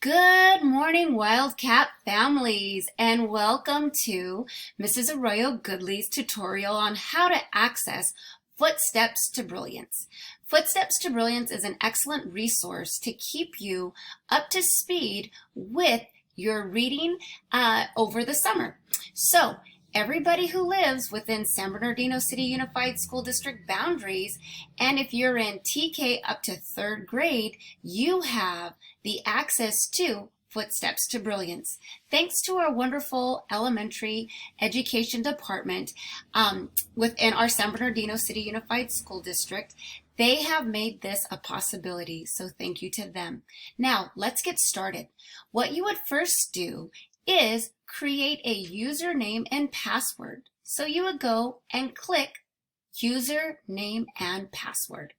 Good morning, Wildcat families, and welcome to Mrs. Arroyo Goodley's tutorial on how to access Footsteps to Brilliance. Footsteps to Brilliance is an excellent resource to keep you up to speed with your reading over the summer. So, everybody who lives within San Bernardino City Unified School District boundaries, and if you're in TK up to third grade, you have the access to Footsteps to Brilliance. Thanks to our wonderful elementary education department within our San Bernardino City Unified School District, they have made this a possibility, so thank you to them. Now, let's get started. What you would first do is create a username and password. So you would go and click username and password.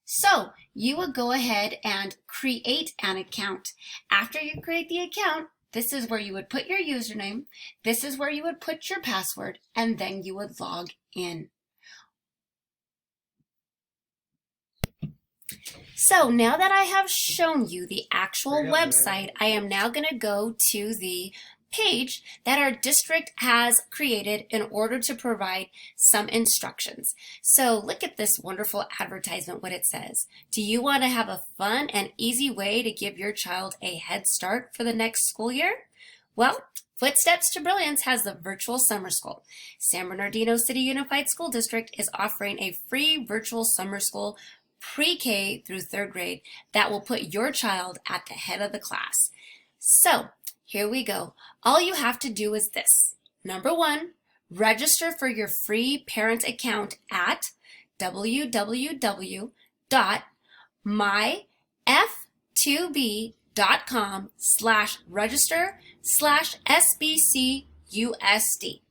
So you would go ahead and create an account. After you create the account, this is where you would put your username, this is where you would put your password, and then you would log in. So now that I have shown you the actual website, I am now going to go to the page that our district has created in order to provide some instructions. So look at this wonderful advertisement, what it says. Do you want to have a fun and easy way to give your child a head start for the next school year? Well, Footsteps to Brilliance has the virtual summer school. San Bernardino City Unified School District is offering a free virtual summer school pre-K through third grade that will put your child at the head of the class. So here we go. All you have to do is this. Number one, register for your free parent account at www.myf2b.com/register/SBCUSD.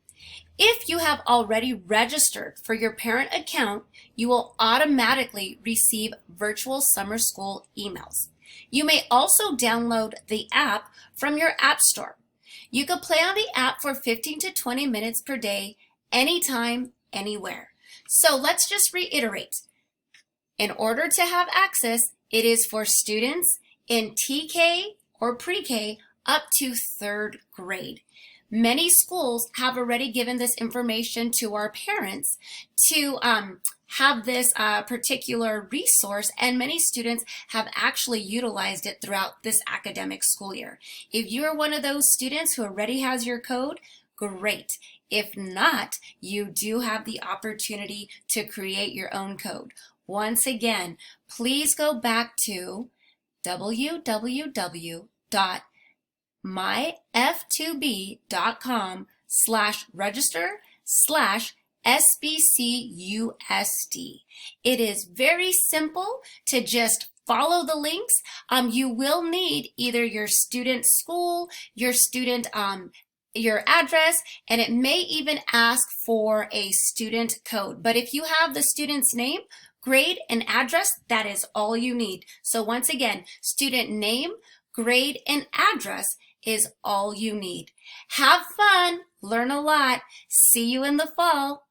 If you have already registered for your parent account, you will automatically receive virtual summer school emails. You may also download the app from your app store. You can play on the app for 15 to 20 minutes per day, anytime, anywhere. So let's just reiterate. In order to have access, it is for students in TK or pre-K up to third grade. Many schools have already given this information to our parents to have this particular resource, and many students have actually utilized it throughout this academic school year. If you're one of those students who already has your code, great. If not, you do have the opportunity to create your own code. Once again, please go back to www.myf2b.com/register/SBCUSD. It is very simple to just follow the links. You will need either your student school, your student your address, and it may even ask for a student code. But if you have the student's name, grade, and address, that is all you need. So once again, student name, grade, and address is all you need. Have fun, learn a lot. See you in the fall.